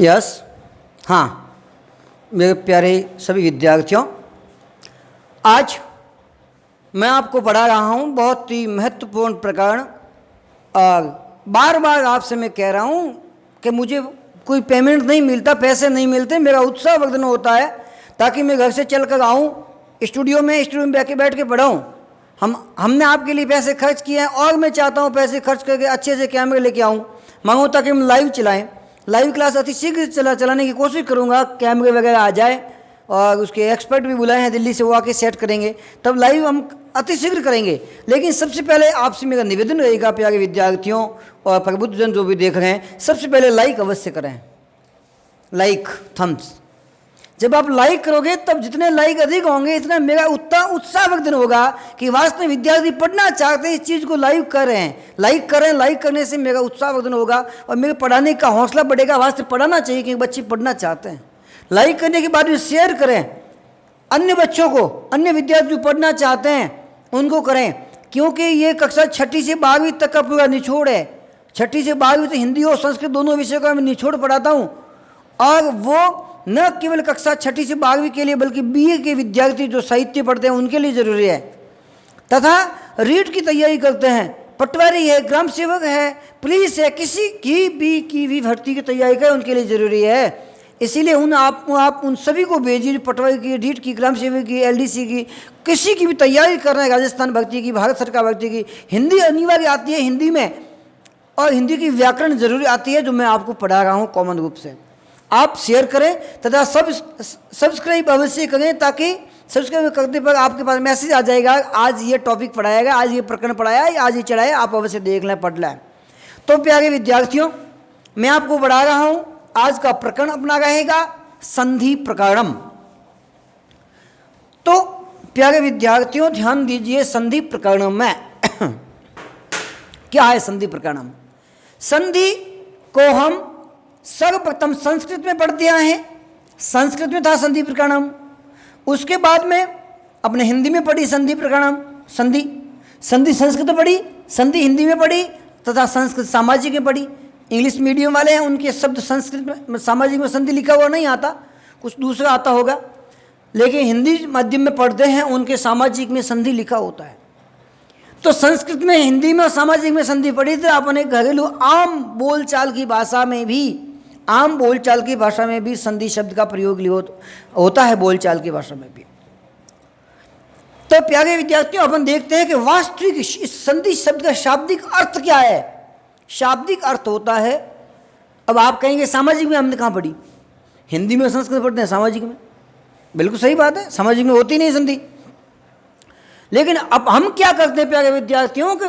Yes, हाँ मेरे प्यारे सभी विद्यार्थियों, आज मैं आपको पढ़ा रहा हूँ बहुत ही महत्वपूर्ण प्रकरण। और बार बार आपसे मैं कह रहा हूँ कि मुझे कोई पेमेंट नहीं मिलता, पैसे नहीं मिलते, मेरा उत्साह वर्धन होता है ताकि मैं घर से चल कर आऊँ स्टूडियो में बैठ के पढ़ाऊँ। हमने आपके लिए पैसे खर्च किए हैं और मैं चाहता हूँ पैसे खर्च करके अच्छे से कैमरे लेके आऊँ, मांगूँ ताकि हम लाइव चलाएँ। लाइव क्लास अति शीघ्र चलाने की कोशिश करूँगा, कैमरे वगैरह आ जाए और उसके एक्सपर्ट भी बुलाए हैं दिल्ली से, वो आके सेट करेंगे, तब लाइव हम अति शीघ्र करेंगे। लेकिन सबसे पहले आपसे मेरा निवेदन रहेगा प्यारे विद्यार्थियों और प्रबुद्धजन जो भी देख रहे हैं, सबसे पहले लाइक अवश्य करें, लाइक थम्स। जब आप लाइक करोगे तब जितने लाइक अधिक होंगे इतना मेरा उत्साह वर्धन होगा कि वास्तव में विद्यार्थी पढ़ना चाहते हैं, इस चीज़ को लाइव कर रहे हैं। लाइक करें, लाइक करने से मेरा उत्साह वर्धन होगा और मेरे पढ़ाने का हौसला बढ़ेगा। वास्तव पढ़ाना चाहिए क्योंकि बच्चे पढ़ना चाहते हैं। लाइक करने के बाद भी शेयर करें अन्य बच्चों को, अन्य विद्यार्थी जो पढ़ना चाहते हैं उनको करें, क्योंकि ये कक्षा 6ठी से 12वीं तक का पूरा निचोड़ है। 6ठी से 12वीं तो हिंदी और संस्कृत दोनों विषयों का मैं निचोड़ पढ़ाता हूँ, और वो न केवल कक्षा 6ठी से 12वीं के लिए बल्कि बीए के विद्यार्थी जो साहित्य पढ़ते हैं उनके लिए ज़रूरी है। तथा रीट की तैयारी करते हैं, पटवारी है, ग्राम सेवक है, पुलिस है, किसी की भी भर्ती की तैयारी करें, उनके लिए ज़रूरी है। इसीलिए आप उन सभी को भेजिए, पटवारी की, रीट की, ग्राम सेवक की, एलडीसी की, किसी की भी तैयारी कर रहे हैं, राजस्थान भर्ती की, भारत सरकार भर्ती की। हिंदी अनिवार्य आती है हिंदी में, और हिंदी की व्याकरण जरूरी आती है जो मैं आपको पढ़ा रहा हूँ कॉमन रूप से। आप शेयर करें तथा सब्सक्राइब अवश्य करें, ताकि सब्सक्राइब करने पर आपके पास मैसेज आ जाएगा, आज ये टॉपिक पढ़ाएगा, आज ये प्रकरण पढ़ाया, आज ये चढ़ाया, आप अवश्य देख लें, पढ़ लें। तो प्यारे विद्यार्थियों, मैं आपको पढ़ा रहा हूँ, आज का प्रकरण अपना रहेगा संधि प्रकरणम। तो प्यारे विद्यार्थियों ध्यान दीजिए, संधि प्रकरणम में क्या है? संधि प्रकरणम, संधि को हम सर्वप्रथम संस्कृत में पढ़ते आए हैं। संस्कृत में था संधि प्रकरणम, उसके बाद में अपने हिंदी में पढ़ी संधि प्रकरणम। संधि संस्कृत में पढ़ी, संधि हिंदी में पढ़ी, तथा संस्कृत सामाजिक में पढ़ी। इंग्लिश मीडियम वाले हैं, उनके शब्द संस्कृत में सामाजिक में संधि लिखा हुआ नहीं आता, कुछ दूसरा आता होगा, लेकिन हिंदी माध्यम में पढ़ते हैं उनके सामाजिक में संधि लिखा होता है। तो संस्कृत में, हिंदी में और सामाजिक में संधि पढ़ी थी। अपने घरेलू आम बोलचाल की भाषा में भी संधि शब्द का प्रयोग होता है, बोलचाल की भाषा में भी। तो प्यारे विद्यार्थियों, अपन देखते हैं कि वास्तविक इस संधि शब्द का शाब्दिक अर्थ क्या है। शाब्दिक अर्थ होता है, अब आप कहेंगे सामाजिक में हमने कहाँ पढ़ी? हिंदी में संस्कृत पढ़ते हैं, सामाजिक में। बिल्कुल सही बात है, सामाजिक में होती नहीं संधि। लेकिन अब हम क्या करते हैं प्यारे विद्यार्थियों के,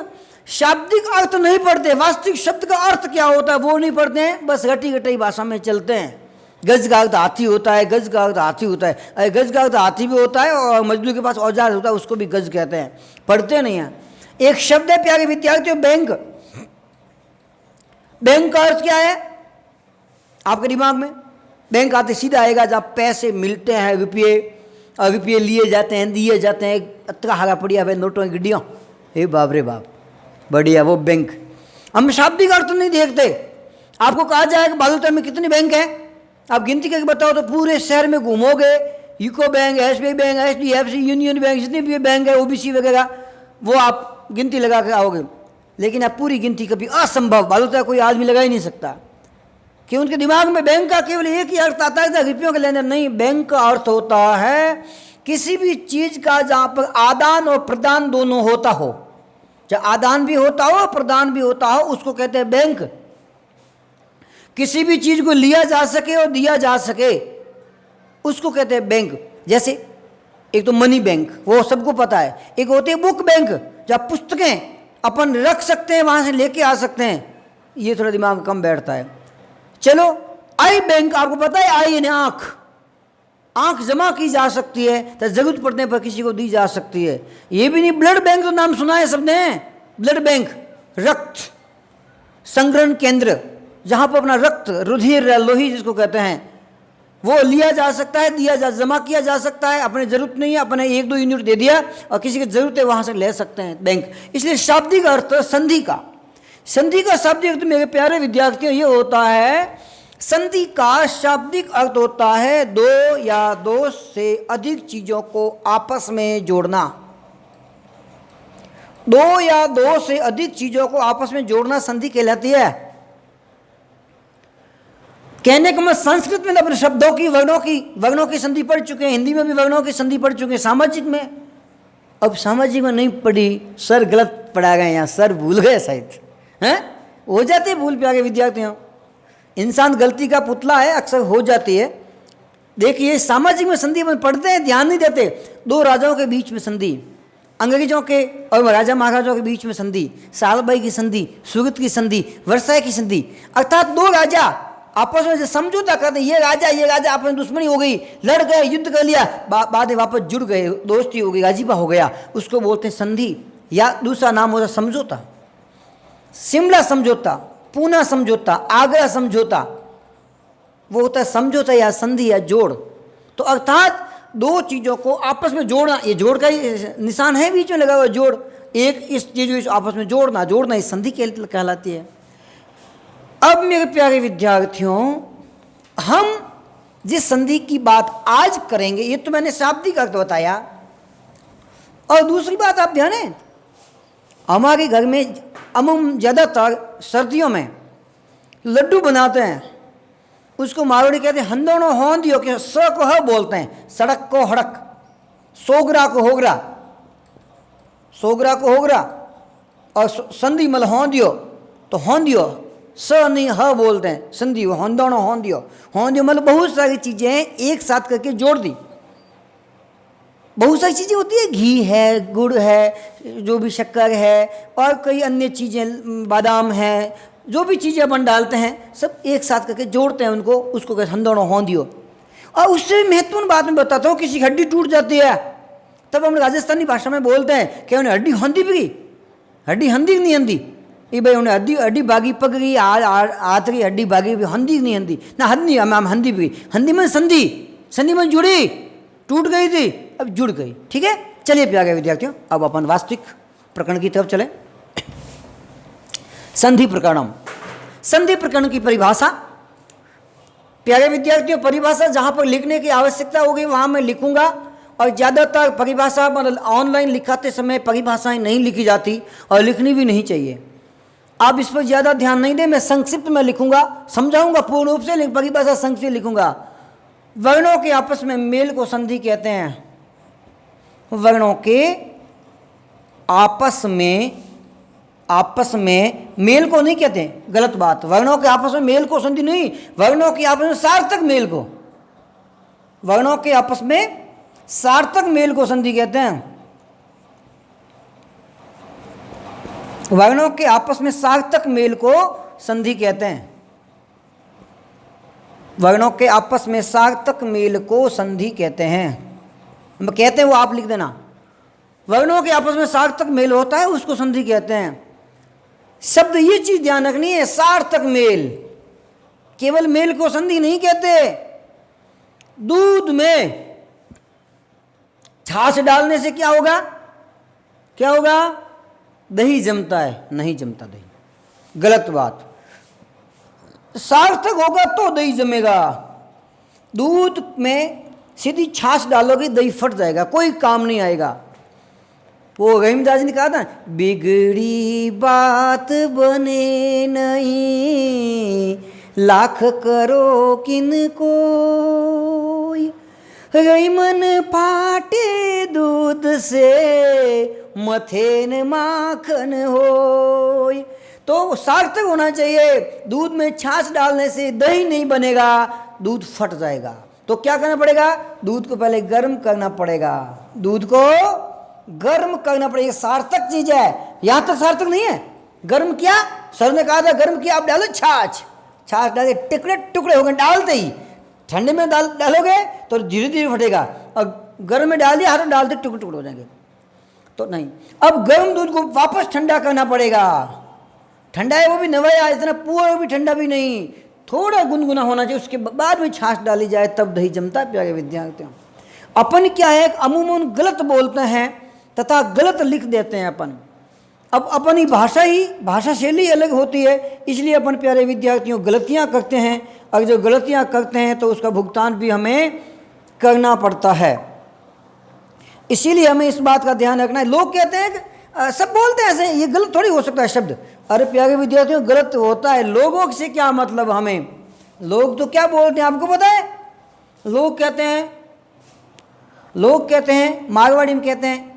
शाब्दिक अर्थ नहीं पढ़ते, वास्तविक शब्द का अर्थ क्या होता है वो नहीं पढ़ते हैं, बस रटी गटी भाषा में चलते हैं। गज का अर्थ हाथी होता है, गज का अर्थ हाथी होता है, अरे गज का अर्थ हाथी भी होता है, और मजदूर के पास औजार होता है उसको भी गज कहते हैं, पढ़ते नहीं हैं। एक शब्द है प्यारे विद्यार्थियों, बैंक। बैंक का अर्थ क्या है आपके दिमाग में? बैंक आते सीधा आएगा जहाँ पैसे मिलते हैं, रुपये लिए जाते हैं, दिए जाते हैं। अतरा हारा पड़िया भाई नोटों की गड्डियों, हे बाप रे बाप, बढ़िया वो बैंक। हम शाब्दिक अर्थ नहीं देखते। आपको कहा जाएगा बालूतर में कितने बैंक हैं, आप गिनती करके बताओ तो पूरे शहर में घूमोगे, UCO bank, SBI bank, HDFC, union bank, जितने भी बैंक है, ओबीसी वगैरह, वो आप गिनती लगा के आओगे। लेकिन आप पूरी गिनती कभी असंभव, बालूतर कोई आदमी लगा ही नहीं सकता, कि उनके दिमाग में बैंक का केवल एक ही अर्थ आता है, रुपयों का लेना नहीं। बैंक का अर्थ होता है किसी भी चीज का जहाँ पर आदान और प्रदान दोनों होता हो, चाहे आदान भी होता हो प्रदान भी होता हो, उसको कहते हैं बैंक। किसी भी चीज को लिया जा सके और दिया जा सके, उसको कहते हैं बैंक। जैसे एक तो मनी बैंक, वो सबको पता है। एक होती है बुक बैंक, जहाँ पुस्तकें अपन रख सकते हैं, वहां से लेके आ सकते हैं, ये थोड़ा दिमाग कम बैठता है। चलो आई बैंक, आपको पता है आई यानी आंख जमा की जा सकती है, तो जरूरत पड़ने पर किसी को दी जा सकती है। ये भी नहीं, ब्लड बैंक तो नाम सुना है सबने, ब्लड बैंक, रक्त संग्रहण केंद्र, जहां पर अपना रक्त, रुधिर, लोही जिसको कहते हैं, वो लिया जा सकता है, जमा किया जा सकता है। अपने जरूरत नहीं है, अपने 1-2 यूनिट दे दिया और किसी की जरूरत है वहां से ले सकते हैं बैंक। इसलिए शाब्दिक अर्थ संधि का शाब्दिक अर्थ मेरे प्यारे विद्यार्थियों ये होता है संधि का शाब्दिक अर्थ होता है दो या दो से अधिक चीजों को आपस में जोड़ना। दो या दो से अधिक चीजों को आपस में जोड़ना संधि कहलाती है। कहने का मैं संस्कृत में अपने शब्दों की वर्णों की संधि पढ़ चुके हैं, हिंदी में भी वर्णों की संधि पढ़ चुके हैं, सामाजिक में अब सामाजिक में नहीं पढ़ी, सर गलत पढ़ा गए या सर भूल गए शायद, हैं हो जाते भूल प्यारे विद्यार्थियों, इंसान गलती का पुतला है, अक्सर हो जाती है। देखिए सामाजिक में संधि में पढ़ते हैं, ध्यान नहीं देते। दो राजाओं के बीच में संधि, अंग्रेजों के और राजा महाराजाओं के बीच में संधि, सालबाई की संधि, सूरत की संधि, वर्साई की संधि, अर्थात दो राजा आपस में समझौता करते, ये राजा आपस में दुश्मनी हो गई, लड़ गए, युद्ध कर लिया, बाद में वापस जुड़ गए, दोस्ती हो गई, राजीपा हो गया, उसको बोलते हैं संधि। या दूसरा नाम होता समझौता, शिमला समझौता, पूना समझौता, आगरा समझौता, वो होता है समझौता या संधि या जोड़। तो अर्थात दो चीज़ों को आपस में जोड़ना, ये जोड़ का ही निशान है बीच में लगा हुआ जोड़, एक इस चीज़ को आपस में जोड़ना इस संधि कहलाती है। अब मेरे प्यारे विद्यार्थियों, हम जिस संधि की बात आज करेंगे, ये तो मैंने शाब्दिक अर्थ बताया, और दूसरी बात आप ध्यान है, हमारे घर में अमूमन ज़्यादातर सर्दियों में लड्डू बनाते हैं, उसको मारवाड़ी कहते हैं हंदोनो होंदियो, के स को ह बोलते हैं, सड़क को हड़क, सोगरा को होगरा, और संधि मल होंदियो, तो होंदियो स नहीं ह बोलते हैं, संधि होंदोनो होंदियो मतलब बहुत सारी चीज़ें एक साथ करके जोड़ दी। बहुत सारी चीज़ें होती है, घी है, गुड़ है, जो भी शक्कर है, और कई अन्य चीज़ें, बादाम है, जो भी चीज़ें अपन डालते हैं सब एक साथ करके जोड़ते हैं उनको, उसको कहते हंदोनो होंदियो। और उससे महत्वपूर्ण बात मैं बताता हूँ, किसी की हड्डी टूट जाती है तब हम राजस्थानी भाषा में बोलते हैं कि उन्हें हड्डी हंदी भी, हड्डी हंदी नहीं हंदी, ये भाई उन्हें हड्डी बागी पक गई, हाथ की हड्डी बागी भी, हंदी नहीं हंदी ना, हंदी हम हंदी भी, हंदी में संधि में जुड़ी, टूट गई थी अब जुड़ गई। ठीक है, चलिए प्यारे विद्यार्थियों, अब अपन वास्तविक प्रकरण की तरफ चले। संधि प्रकरणम, संधि प्रकरण की परिभाषा। प्यारे विद्यार्थियों, परिभाषा जहां पर लिखने की आवश्यकता होगी वहां मैं लिखूंगा, और ज़्यादातर परिभाषा मतलब ऑनलाइन लिखाते समय परिभाषाएं नहीं लिखी जाती और लिखनी भी नहीं चाहिए। आप इस पर ज़्यादा ध्यान नहीं दें, मैं संक्षिप्त में लिखूंगा, समझाऊंगा पूर्ण रूप से, लेकिन परिभाषा संक्षिप्त लिखूंगा। वर्णों के आपस में मेल को संधि कहते हैं। वर्णों के आपस में मेल को नहीं कहते, गलत बात, वर्णों के आपस में मेल को संधि नहीं, वर्णों के आपस में सार्थक मेल को, वर्णों के आपस में सार्थक मेल को संधि कहते हैं। वर्णों के आपस में सार्थक मेल को संधि कहते हैं। वर्णों के आपस में सार्थक मेल को संधि कहते हैं। हम कहते हैं वो आप लिख देना, वर्णों के आपस में सार्थक मेल होता है उसको संधि कहते हैं। शब्द ये चीज ध्यान रखनी है, सार्थक मेल, केवल मेल को संधि नहीं कहते। दूध में छाछ डालने से क्या होगा? दही जमता है, नहीं जमता दही, गलत बात। सार्थक होगा तो दही जमेगा। दूध में सीधी छाछ डालोगे दही फट जाएगा, कोई काम नहीं आएगा। वो रहीमदास ने कहा था, बिगड़ी बात बने नहीं, लाख करो किनको, रईमन फाटे दूध से मथेन माखन होय। तो सार्थक होना चाहिए। दूध में छाछ डालने से दही नहीं बनेगा, दूध फट जाएगा। तो क्या करना पड़ेगा? दूध को पहले गर्म करना पड़ेगा, दूध को गर्म करना पड़ेगा। सार्थक चीज है, यहां तक सार्थक नहीं है। गर्म किया, सर ने कहा था गर्म किया, आप डालो छाछ डाले, टुकड़े टुकड़े हो गए डालते ही। ठंडे में डालोगे तो धीरे धीरे फटेगा, और गर्म में डाल दिया, हाथ डालते टुकड़े टुकड़े हो जाएंगे, तो नहीं। अब गर्म दूध को वापस ठंडा करना पड़ेगा। ठंडा है वो भी नवाया, इतना पूरा भी ठंडा भी नहीं, थोड़ा गुनगुना होना चाहिए, उसके बाद में छाछ डाली जाए तब दही जमता है। प्यारे विद्यार्थियों, अपन क्या है, अमूमन गलत बोलते हैं तथा गलत लिख देते हैं अपन। अब अपनी भाषा शैली अलग होती है, इसलिए अपन प्यारे विद्यार्थियों गलतियां करते हैं, और जो गलतियां करते हैं तो उसका भुगतान भी हमें करना पड़ता है। इसीलिए हमें इस बात का ध्यान रखना है। लोग कहते हैं कि सब बोलते हैं ऐसे, ये गलत थोड़ी हो सकता है शब्द। अरे प्यारे विद्यार्थियों गलत होता है, लोगों से क्या मतलब हमें, लोग तो क्या बोलते हैं आपको पता है। लोग कहते हैं मारवाड़ी में कहते हैं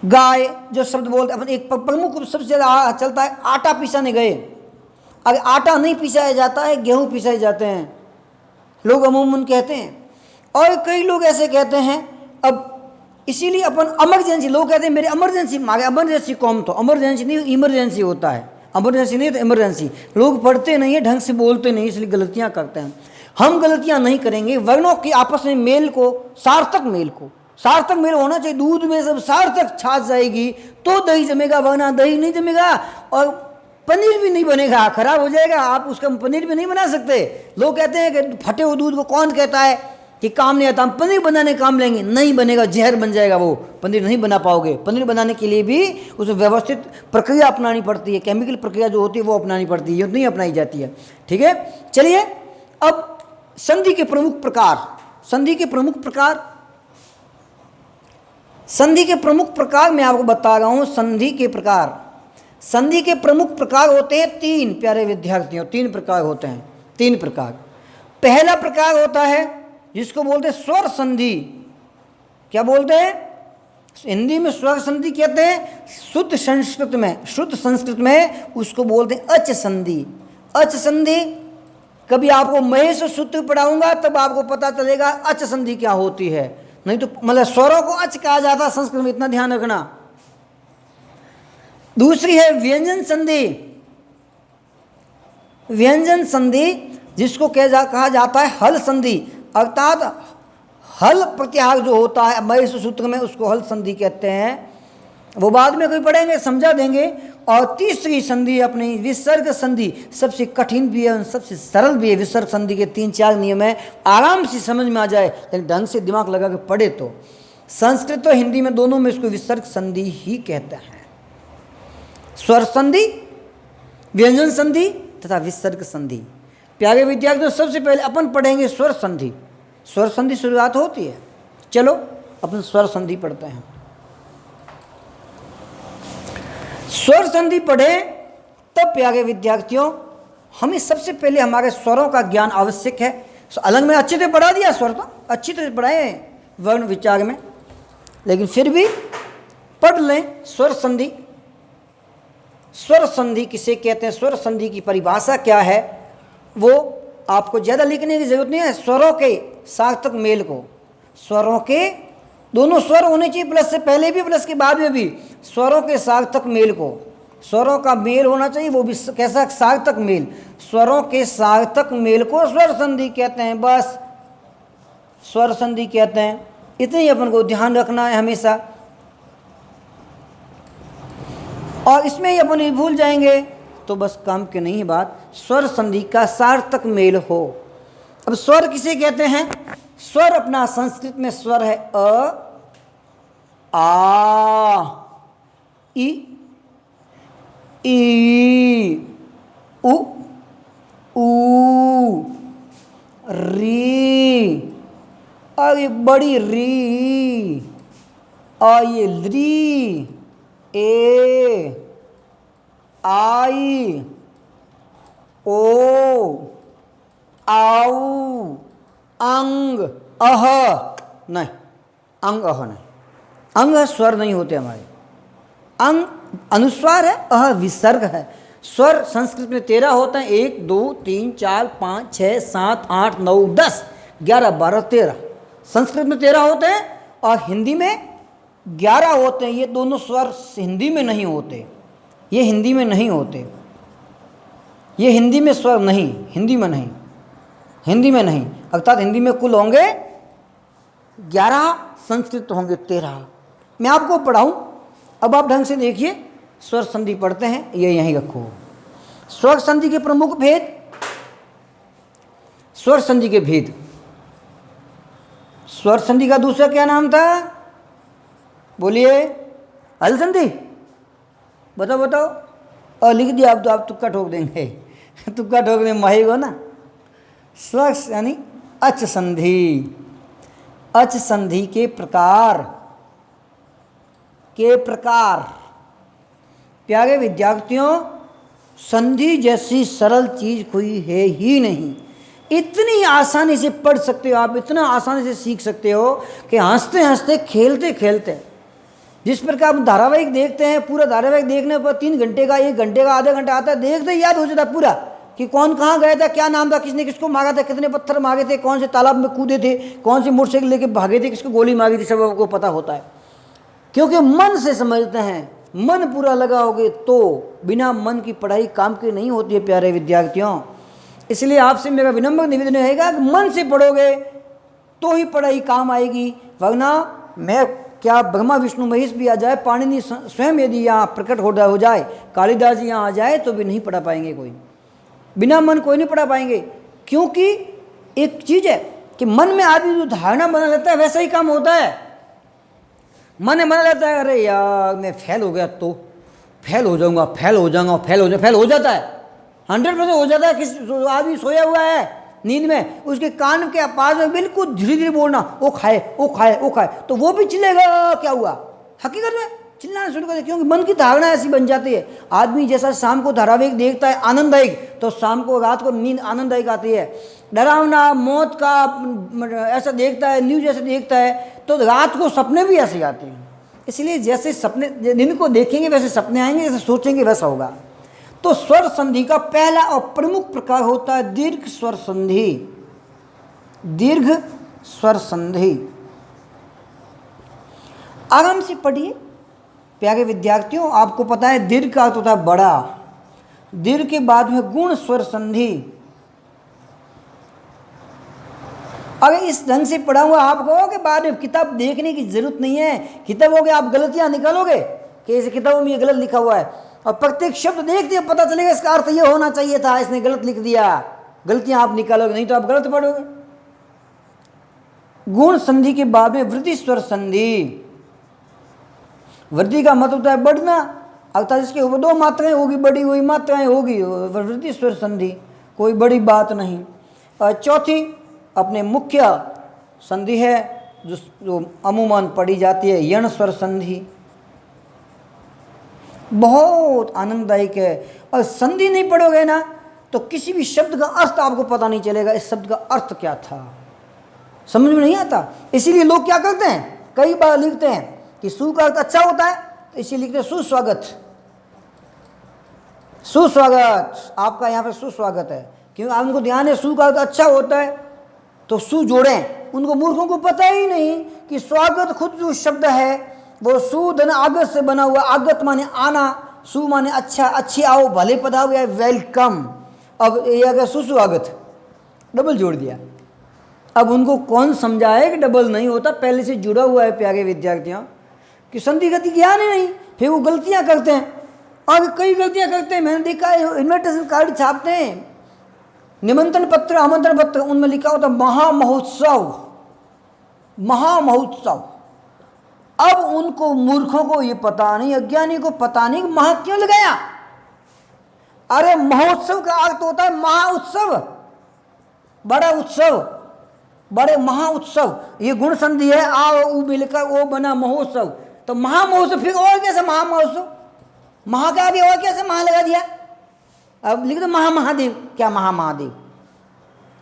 गाय, जो शब्द बोलते हैं अपन, एक प्रमुख सबसे ज़्यादा चलता है आटा पिसाने गए। अगर आटा नहीं पिसाया जाता है, गेहूं पिसाए जाते हैं, लोग अमूमन कहते हैं। और कई लोग ऐसे कहते हैं। अब इसीलिए अपन इमरजेंसी, लोग कहते हैं मेरे इमरजेंसी कौन, तो इमरजेंसी नहीं इमरजेंसी होता है, इमरजेंसी नहीं तो इमरजेंसी। लोग पढ़ते नहीं है, ढंग से बोलते नहीं, इसलिए गलतियां करते हैं। हम गलतियां नहीं करेंगे। वर्णों के आपस में मेल को, सार्थक मेल होना चाहिए। दूध में सब सार्थक छाछ जाएगी तो दही जमेगा, वरना दही नहीं जमेगा और पनीर भी नहीं बनेगा, खराब हो जाएगा। आप उसका पनीर भी नहीं बना सकते। लोग कहते हैं कि फटे हुए दूध को कौन कहता है कि काम नहीं आता, हम पनीर बनाने काम लेंगे, नहीं बनेगा, जहर बन जाएगा, वो पनीर नहीं बना पाओगे। पनीर बनाने के लिए भी उसमें व्यवस्थित प्रक्रिया अपनानी पड़ती है, केमिकल प्रक्रिया जो होती है वो अपनानी पड़ती है, ये नहीं अपनाई जाती है। ठीक है, चलिए अब संधि के प्रमुख प्रकार मैं आपको बता रहा हूं। संधि के प्रमुख प्रकार होते हैं तीन, प्यारे विद्यार्थियों, तीन प्रकार। पहला प्रकार होता है जिसको बोलते हैं स्वर संधि। क्या बोलते हैं? हिंदी में स्वर संधि कहते हैं, शुद्ध संस्कृत में उसको बोलते हैं अच संधि। कभी आपको महेश सूत्र पढ़ाऊंगा तब आपको पता चलेगा अच संधि क्या होती है, नहीं तो मतलब स्वरों को अच कहा जाता है संस्कृत में, इतना ध्यान रखना। दूसरी है व्यंजन संधि, जिसको कहा जाता है हल संधि, अर्थात हल प्रत्याहार जो होता है महेश सूत्र में उसको हल संधि कहते हैं। वो बाद में कोई पढ़ेंगे, समझा देंगे। और तीसरी संधि अपनी विसर्ग संधि, सबसे कठिन भी है, सबसे सरल भी है। विसर्ग संधि के 3-4 नियम है, आराम से समझ में आ जाए, लेकिन ढंग से दिमाग लगा के पढ़े तो। संस्कृत और हिंदी में दोनों में इसको विसर्ग संधि ही कहते हैं। स्वर संधि, व्यंजन संधि तथा विसर्ग संधि। प्यारे विद्यार्थियों सबसे पहले अपन पढ़ेंगे स्वर संधि शुरुआत होती है। चलो अपन स्वर संधि पढ़ते हैं। स्वर संधि पढ़े तब प्यारे विद्यार्थियों हमें सबसे पहले हमारे स्वरों का ज्ञान आवश्यक है। अलग में अच्छे से पढ़ा दिया, स्वर तो अच्छी तरह पढ़ाए वर्ण विचार में, लेकिन फिर भी पढ़ लें स्वर संधि किसे कहते हैं, स्वर संधि की परिभाषा क्या है, वो आपको ज़्यादा लिखने की जरूरत नहीं है। स्वरों के सार्थक मेल को, स्वरों के दोनों स्वर होने चाहिए, प्लस से पहले भी प्लस के बाद में भी, स्वरों के सार्थक मेल को, स्वरों का मेल होना चाहिए, वो भी कैसा सार्थक मेल, स्वरों के सार्थक मेल को स्वर संधि कहते हैं। बस स्वर संधि कहते हैं, इतने ही अपन को ध्यान रखना है हमेशा। और इसमें ही अपन भूल जाएंगे तो बस काम की नहीं है बात। स्वर संधि का सार्थक मेल हो। अब स्वर किसे कहते हैं? स्वर अपना संस्कृत में स्वर है अ, आ, ई, उ, ऊ, री, और ये बड़ी री, और ये ली, ए, आई, ओ, आऊ, अंग, अह नहीं, अंग अह नहीं, अंग स्वर नहीं होते हमारे। अंग अनुस्वार है, अह विसर्ग है। स्वर संस्कृत में 13 होते हैं, 1 2 3 4 5 6 7 8 9 10 11 12 13। संस्कृत में 13 होते हैं और हिंदी में 11 होते हैं। ये दोनों स्वर हिंदी में नहीं होते, ये हिंदी में नहीं होते, ये हिंदी में स्वर नहीं, हिंदी में नहीं, अर्थात हिंदी में कुल होंगे 11, संस्कृत होंगे 13। मैं आपको पढ़ाऊं, अब आप ढंग से देखिए। स्वर संधि पढ़ते हैं, ये यहीं रखो। स्वर संधि के प्रमुख भेद, स्वर संधि के भेद। स्वर संधि का दूसरा क्या नाम था? बोलिए। हल संधि बताओ बताओ। और लिख दिया आप तो आप तुक्का ठोक देंगे तुक्का ठोकने में माहिर हो ना। स्वक्ष यानी अच संधि। अच संधि के प्रकार प्यारे विद्यार्थियों, संधि जैसी सरल चीज कोई है ही नहीं। इतनी आसानी से पढ़ सकते हो आप, इतना आसानी से सीख सकते हो कि हंसते हंसते खेलते खेलते। जिस प्रकार आप धारावाहिक देखते हैं, पूरा धारावाहिक देखने पर 3 घंटे का, 1 घंटे का, आधा घंटा आता है, देखते ही याद हो जाता पूरा कि कौन कहाँ गया था, क्या नाम था, किसने किसको मारा था, कितने पत्थर मारे थे, कौन से तालाब में कूदे थे, कौन सी मोटरसाइकिल लेके भागे थे, किसको गोली मारी थी, सब आपको पता होता है। क्योंकि मन से समझते हैं। मन पूरा लगाओगे तो बिना मन की पढ़ाई काम की नहीं होती है प्यारे विद्यार्थियों। इसलिए आपसे मेरा विनम्र निवेदन रहेगा कि मन से पढ़ोगे तो ही पढ़ाई काम आएगी, वरना मैं क्या ब्रह्मा विष्णु महेश भी आ जाए, पाणिनि स्वयं यदि यहाँ प्रकट हो जाए, कालिदास जी यहाँ आ जाए तो भी नहीं पढ़ा पाएंगे कोई। बिना मन कोई नहीं पढ़ा पाएंगे। क्योंकि एक चीज़ है कि मन में आदमी जो धारणा बना लेता है वैसा ही काम होता है। मन में बना लेता है अरे यार मैं फेल हो गया तो फेल हो जाऊंगा, फेल हो जाता है। 100% हो जाता है। किस आदमी सोया हुआ है नींद में, उसके कान के पास में बिल्कुल धीरे धीरे बोलना, वो खाए तो वो भी चिल्लेगा। क्या हुआ? हकीकत में चिल्लाना शुरू कर दे, क्योंकि मन की धारणा ऐसी बन जाती है। आदमी जैसा शाम को धारावाहिक देखता है आनंददायक, तो शाम को रात को नींद आनंददायक आती है। डरावना मौत का ऐसा देखता है, न्यूज ऐसे देखता है, तो रात को सपने भी ऐसे आते हैं। इसलिए जैसे सपने दिन को देखेंगे वैसे सपने आएंगे, जैसे सोचेंगे वैसा होगा। तो स्वर संधि का पहला और प्रमुख प्रकार होता है दीर्घ स्वर संधि। दीर्घ स्वर संधि आराम से पढ़िए प्यारे विद्यार्थियों। आपको पता है दीर्घ का अर्थ होता है बड़ा। दीर्घ के बाद में गुण स्वर संधि। अगर इस ढंग से पढ़ा हुआ आप कहोगे बाद में किताब देखने की जरूरत नहीं है। किताबों आप गलतियां निकालोगे कि इस किताबों में ये गलत लिखा हुआ है, और प्रत्येक शब्द देख दिया पता चलेगा इसका अर्थ ये होना चाहिए था, इसने गलत लिख दिया। गलतियां आप निकालोगे, नहीं तो आप गलत पढ़ोगे। गुण संधि के बाद में वृद्धि स्वर संधि। वृद्धि का मतलब होता है बढ़ना, अर्थात इसके ऊपर 2 मात्राएं होगी, बड़ी हुई मात्राएं होगी, वृद्धि स्वर संधि, कोई बड़ी बात नहीं। और चौथी अपने मुख्य संधि है जो अमूमन पढ़ी जाती है, यण स्वर संधि। बहुत आनंददायक है। और संधि नहीं पढ़ोगे ना तो किसी भी शब्द का अर्थ आपको पता नहीं चलेगा, इस शब्द का अर्थ क्या था, समझ में नहीं आता। इसीलिए लोग क्या करते हैं, कई बार लिखते हैं कि सु का अर्थ अच्छा होता है, तो इसीलिए लिखते हैं सुस्वागत। सुस्वागत, आपका यहाँ पे सुस्वागत है, क्योंकि आपको ध्यान है सु का अर्थ अच्छा होता है तो सु जोड़ें। उनको मूर्खों को पता ही नहीं कि स्वागत खुद जो शब्द है वो सु धन आगत से बना हुआ। आगत माने आना, सु माने अच्छा, अच्छी आओ, भले पधारो या वेलकम। अब ये अगर सुस्वागत डबल जोड़ दिया, अब उनको कौन समझाए कि डबल नहीं होता, पहले से जुड़ा हुआ है प्यारे विद्यार्थियों कि संधि गति ज्ञान ही नहीं, फिर वो गलतियां करते हैं। और कई गलतियां करते हैं, मैंने देखा है इन्विटेशन कार्ड छापते हैं, निमंत्रण पत्र आमंत्रण पत्र, उनमें लिखा होता महामहोत्सव, महामहोत्सव। अब उनको मूर्खों को ये पता नहीं, अज्ञानी को पता नहीं कि महा क्यों लगाया। अरे महोत्सव का अर्थ होता है महाउत्सव, बड़ा उत्सव, बड़े महाउत्सव। ये गुण संधि है, आ उ मिलकर वो बना महोत्सव, तो महामहोत्सव। फिर और कैसे महामहोत्सव, महा का आगे और कैसे महा लगा दिया। अब लिख दो महामहादेव, क्या महामहादेव।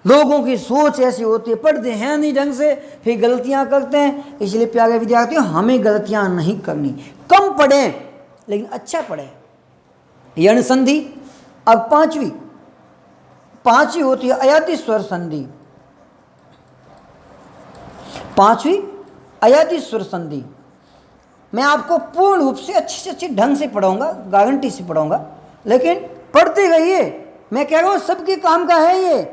लोगों की सोच ऐसी होती है, पढ़ते हैं नहीं ढंग से, फिर गलतियां करते हैं। इसलिए प्यारे विद्यार्थियों हमें गलतियां नहीं करनी, कम पढ़ें लेकिन अच्छा पढ़ें। यण संधि। अब पांचवी होती है अयाति स्वर संधि। पांचवी अयाति स्वर संधि मैं आपको पूर्ण रूप से अच्छे से अच्छे ढंग से पढ़ाऊंगा, गारंटी से पढ़ाऊंगा, लेकिन पढ़ते रहिए। मैं कह रहा हूँ सबके काम का है ये।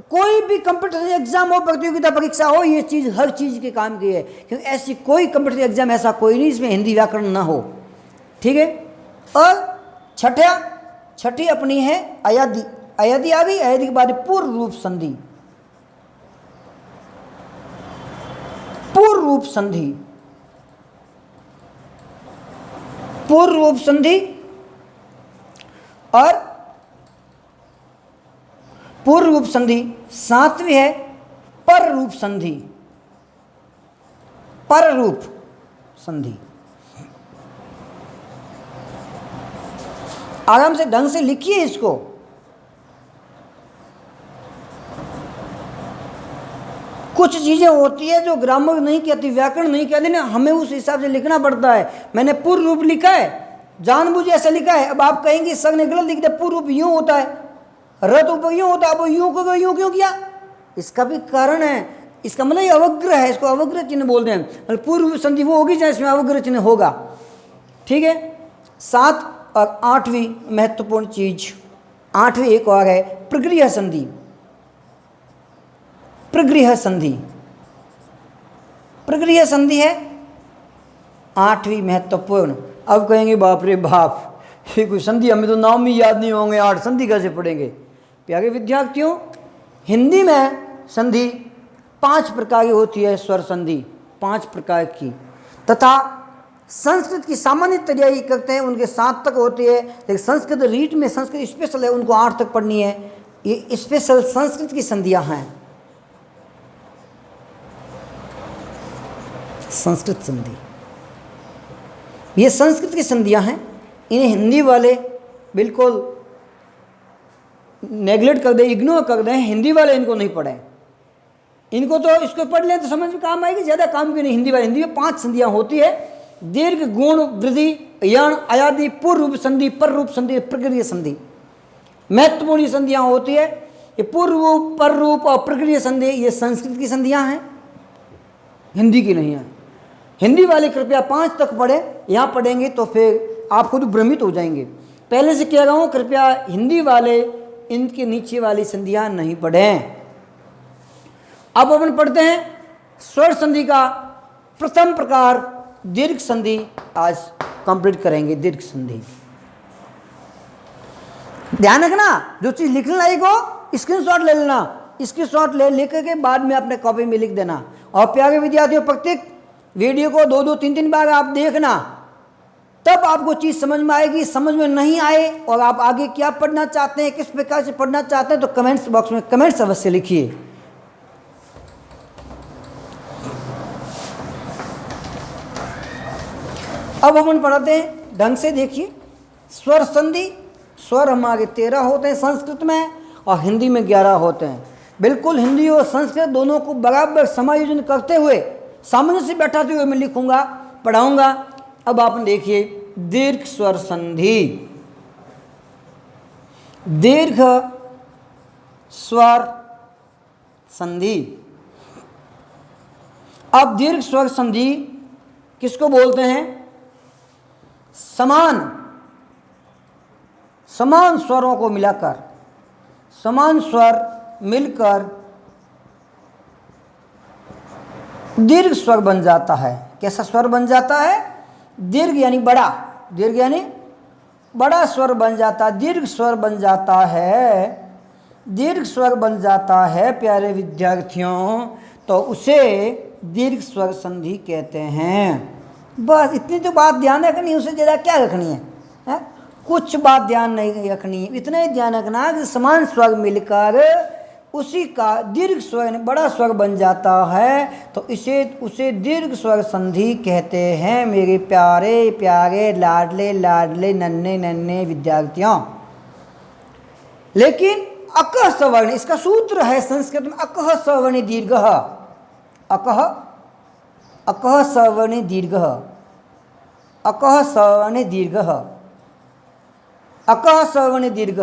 कोई भी कंपटीशन एग्जाम हो, प्रतियोगिता परीक्षा हो, ये चीज़ हर चीज़ के काम की है, क्योंकि ऐसी कोई कंपटीशन एग्जाम ऐसा कोई नहीं इसमें हिंदी व्याकरण ना हो, ठीक है। और छठी अपनी है अयादि। अयादि आ गई, अयादि के बाद पूर्व रूप संधि। पूर्व रूप संधि पूर्व रूप संधि और पूर्व रूप संधि। सातवीं है पर रूप संधि, पर रूप संधि। आराम से ढंग से लिखिए इसको। कुछ चीजें होती है जो ग्रामर नहीं कहती, व्याकरण नहीं कहती ना, हमें उस हिसाब से लिखना पड़ता है। मैंने पूर्व रूप लिखा है, जानबूझ ऐसा लिखा है। अब आप कहेंगे सर ने गलत लिख दिया, पूर्व रूप यूं होता है, रथ ऊपर यूं होता है, अब यूं को यूं क्यों किया? इसका भी कारण है। इसका मतलब ये अवग्रह है, इसको अवग्रह चिन्ह बोलते हैं। मतलब पूर्व संधि वो होगी जहाँ इसमें अवग्रह चिन्ह होगा। ठीक है। 7 और 8वीं महत्वपूर्ण चीज, 8वीं एक और है प्रगृह्य संधि। प्रगृह्य संधि, प्रगृह्य संधि है 8वीं महत्वपूर्ण। अब कहेंगे बाप रे बाप, ये कोई संधि हमें तो नाम ही याद नहीं होंगे, 8 संधि कैसे पढ़ेंगे? प्यारे विद्यार्थियों, हिंदी में संधि 5 प्रकार की होती है, स्वर संधि 5 प्रकार की, तथा संस्कृत की सामान्य तैयारी करते हैं उनके 7 तक होती है। लेकिन संस्कृत रीट में संस्कृत स्पेशल है, उनको 8 तक पढ़नी है। ये स्पेशल संस्कृत की संधियां हैं, संस्कृत संधि। ये संस्कृत की संधियां हैं, इन्हें हिंदी वाले बिल्कुल नेग्लेक्ट कर दे, इग्नोर कर दें। हिंदी वाले इनको नहीं पढ़ें, इनको तो इसको पढ़ लें तो समझ में काम आएगी, ज़्यादा काम की नहीं। हिंदी वाले, हिंदी में 5 संधियां होती है, दीर्घ, गुण, वृद्धि, यण, अयादि, पूर्व रूप संधि, पर रूप संधि, प्रगृह्य संधि। महत्वपूर्ण संधियां होती है ये पूर्व रूप, पर रूप और प्रगृह्य संधि। ये संस्कृत की संधियां हैं, हिंदी की नहीं है। हिंदी वाले कृपया 5 तक पढ़े, यहाँ पढ़ेंगे तो फिर आप खुद भ्रमित हो जाएंगे। पहले से कह रहा हूँ, कृपया हिंदी वाले इनके नीचे वाली संधियां नहीं पढ़ें। अब अपन पढ़ते हैं स्वर संधि का प्रथम प्रकार दीर्घ संधि। आज कंप्लीट करेंगे दीर्घ संधि। ध्यान रखना, जो चीज लिखने लायक हो स्क्रीनशॉट ले लेना, स्क्रीनशॉट लिख के बाद में अपने कॉपी में लिख देना। और प्यारे विद्यार्थियों, प्रत्येक वीडियो को 2-2, 3-3 बार आप देखना, तब आपको चीज समझ में आएगी। समझ में नहीं आए और आप आगे क्या पढ़ना चाहते हैं, किस प्रकार से पढ़ना चाहते हैं, तो कमेंट्स बॉक्स में कमेंट्स अवश्य लिखिए। अब हम पढ़ते हैं ढंग से, देखिए। स्वर संधि, स्वर हमारे 13 होते हैं संस्कृत में और हिंदी में 11 होते हैं। बिल्कुल हिंदी और संस्कृत दोनों को बराबर समायोजन करते हुए, सामंजस्य बैठाते हुए मैं लिखूंगा, पढ़ाऊंगा। अब आप देखिए, दीर्घ स्वर संधि, दीर्घ स्वर संधि। अब दीर्घ स्वर संधि किसको बोलते हैं? समान स्वरों को मिलाकर, समान स्वर मिलकर दीर्घ स्वर बन जाता है। कैसा स्वर बन जाता है? दीर्घ यानी बड़ा, दीर्घ यानी बड़ा स्वर बन जाता, दीर्घ स्वर बन जाता है, दीर्घ स्वर बन जाता है प्यारे विद्यार्थियों, तो उसे दीर्घ स्वर संधि कहते हैं। बस इतनी तो बात ध्यान रखनी है, उससे ज़्यादा क्या रखनी है? कुछ बात ध्यान नहीं रखनी है, इतना ही ध्यान रखना कि समान स्वर मिलकर उसी का दीर्घ स्वर बड़ा स्वर बन जाता है, तो उसे दीर्घ स्वर संधि कहते हैं मेरे प्यारे प्यारे लाडले लाडले नन्हे नन्हे विद्यार्थियों। लेकिन अकह सवर्ण, इसका सूत्र है संस्कृत में अकह सवर्णी दीर्घ, अकह अकह सवर्णी दीर्घ, अकह सवर्णी दीर्घ, अकह सवर्णी दीर्घ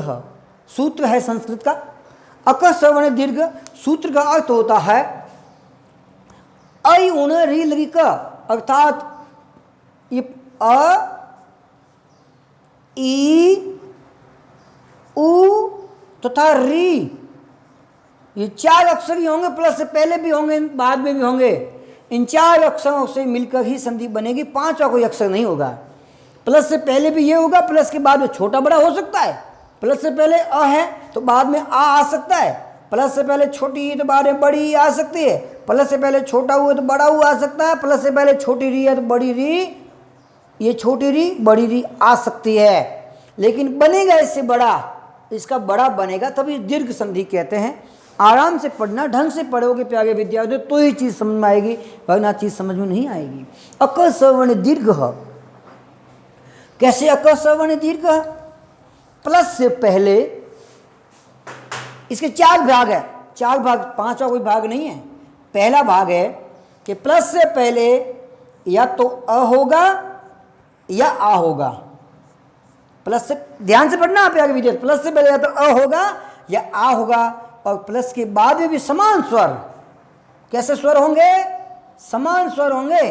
सूत्र है संस्कृत का। अकह सवर्णी दीर्घ सूत्र का अर्थ होता है ऐ उण री लगी क, अर्थात ये अ ई उ तथा री, ये 4 अक्षर ही होंगे, प्लस से पहले भी होंगे बाद में भी होंगे। इन 4 अक्षरों से मिलकर ही संधि बनेगी, 5वां कोई अक्षर नहीं होगा। प्लस से पहले भी ये होगा, प्लस के बाद में छोटा बड़ा हो सकता है। प्लस से पहले अ है तो बाद में आ सकता है, प्लस से पहले छोटी है तो बाद में बड़ी आ सकती है, प्लस से पहले छोटा हुआ तो बड़ा हुआ आ सकता है, प्लस से पहले छोटी री है तो बड़ी री ये छोटी री बड़ी री आ सकती है, लेकिन बनेगा इससे बड़ा, इसका बड़ा बनेगा, तभी दीर्घ संधि कहते हैं। आराम से पढ़ना, ढंग से पढ़ोगे प्यारे विद्यार्थी तो ही चीज़ समझ में आएगी, वरना चीज़ समझ में नहीं आएगी। अक सवर्ण दीर्घ, कैसे अक सवर्ण दीर्घ? प्लस से पहले इसके 4 भाग है, 4 भाग, 5वां कोई भाग नहीं है। पहला भाग है कि प्लस से पहले या तो अ होगा या आ होगा। प्लस से, ध्यान से पढ़ना आप आगे विद्यार्थी, प्लस से पहले या तो अ होगा या आ होगा, और प्लस के बाद में भी समान स्वर। कैसे स्वर होंगे? समान स्वर होंगे।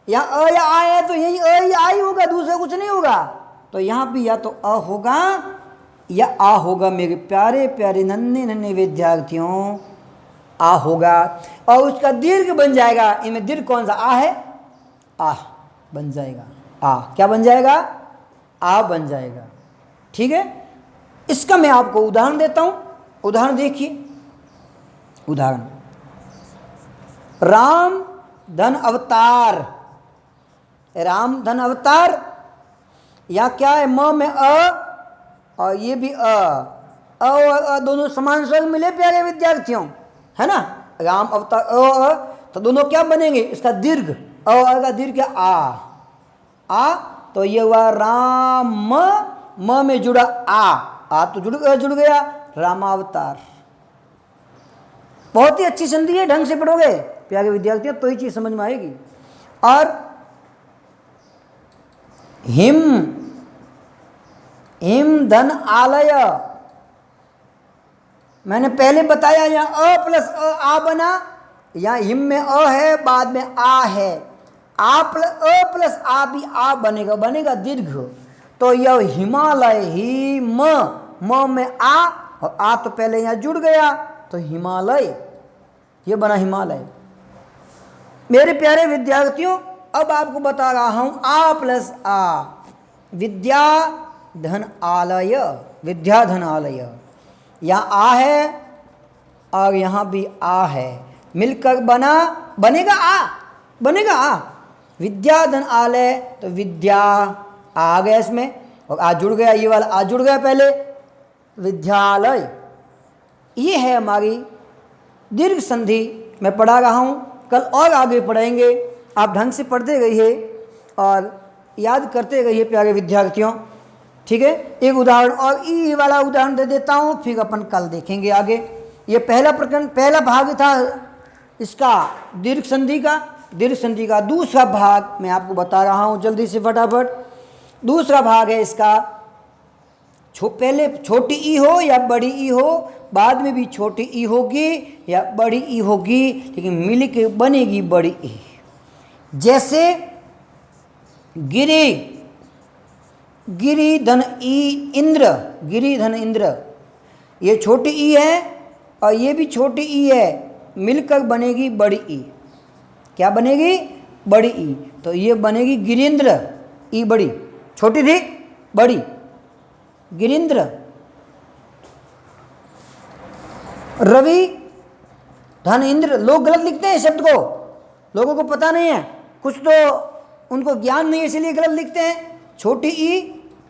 या अ या आ है तो यही अ या आ ही होगा, दूसरा कुछ नहीं होगा। तो यहाँ भी या तो अ होगा या आ होगा मेरे प्यारे प्यारे नन्हे नन्हे विद्यार्थियों, आ होगा, और उसका दीर्घ बन जाएगा। इनमें दीर्घ कौन सा? आ है, आ बन जाएगा। आ क्या बन जाएगा? आ बन जाएगा। ठीक है, इसका मैं आपको उदाहरण देता हूं। उदाहरण देखिए, उदाहरण, राम धन अवतार, राम धन अवतार, या क्या है? म में अ और ये भी अ और अ दोनों समान स्वर मिले प्यारे विद्यार्थियों, है ना? राम अवतार अ, तो दोनों क्या बनेंगे? इसका दीर्घ, अ का दीर्घ क्या? आ, तो ये हुआ राम, म में जुड़ा आ तो जुड़ गया रामावतार। बहुत ही अच्छी संधि है, ढंग से पढ़ोगे प्यारे विद्यार्थियों तो ही चीज समझ में आएगी। और हिम, हिम धन आलय, मैंने पहले बताया यहाँ अ प्लस अ आ बना, यहाँ हिम में अ है, बाद में आ है, आ प्लस अ प्लस आ भी आ बनेगा, बनेगा दीर्घ। तो यह हिमालय, ही म में आ, और आ तो पहले यहाँ जुड़ गया तो हिमालय, ये बना हिमालय। मेरे प्यारे विद्यार्थियों, अब आपको बता रहा हूं आ प्लस आ, विद्या धन आलय, विद्या धन आलय। यहाँ आ है और यहाँ भी आ है, मिलकर बनेगा आ, बनेगा आ, विद्या धन आलय, तो विद्या आ गया इसमें, और आ जुड़ गया, ये वाला आ जुड़ गया पहले, विद्यालय। ये है हमारी दीर्घ संधि, मैं पढ़ा रहा हूँ, कल और आगे पढ़ेंगे। आप ढंग से पढ़ते रहिए और याद करते रहिए प्यारे विद्यार्थियों। ठीक है, एक उदाहरण और ई वाला उदाहरण दे देता हूँ, फिर अपन कल देखेंगे आगे। ये पहला प्रकरण, पहला भाग था इसका दीर्घ संधि का। दीर्घ संधि का दूसरा भाग मैं आपको बता रहा हूँ जल्दी से फटाफट। दूसरा भाग है इसका, पहले छोटी ई हो या बड़ी ई हो, बाद में भी छोटी ई होगी या बड़ी ई होगी, लेकिन मिल के बनेगी बड़ी ई। जैसे गिरी, गिरी धन ई इंद्र, गिरी धन इंद्र, ये छोटी ई है और ये भी छोटी ई है, मिलकर बनेगी बड़ी ई। क्या बनेगी? बड़ी ई। तो ये बनेगी गिरिंद्र, ई बड़ी, छोटी थी बड़ी, गिरिंद्र। रवि धन इंद्र, लोग गलत लिखते हैं शब्द को, लोगों को पता नहीं है, कुछ तो उनको ज्ञान नहीं है इसलिए गलत लिखते हैं। छोटी ई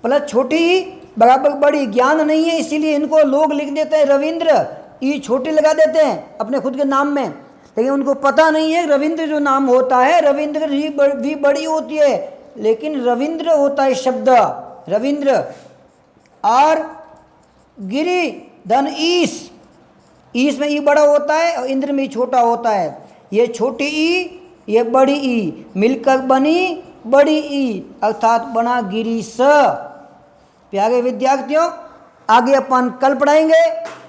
प्लस छोटी ई बराबर बड़ी, ज्ञान नहीं है इसीलिए इनको लोग लिख देते हैं रविंद्र, ई छोटी लगा देते हैं अपने खुद के नाम में, लेकिन उनको पता नहीं है रविंद्र जो नाम होता है, रविंद्र भी बड़ी होती है, लेकिन रविंद्र होता है शब्द, रविंद्र। और गिरी धन ईश, ईश में ई बड़ा होता है और इंद्र में ई छोटा होता है। ये छोटी ई, ये बड़ी ई, मिलकर बनी बड़ी ई, अर्थात बना गिरीश। प्यारे विद्यार्थियों, आगे अपन कल पढ़ाएंगे।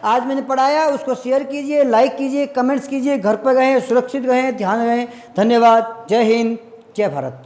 आज मैंने पढ़ाया उसको शेयर कीजिए, लाइक कीजिए, कमेंट्स कीजिए। घर पर रहें, सुरक्षित रहें, ध्यान रहें। धन्यवाद। जय हिंद, जय भारत।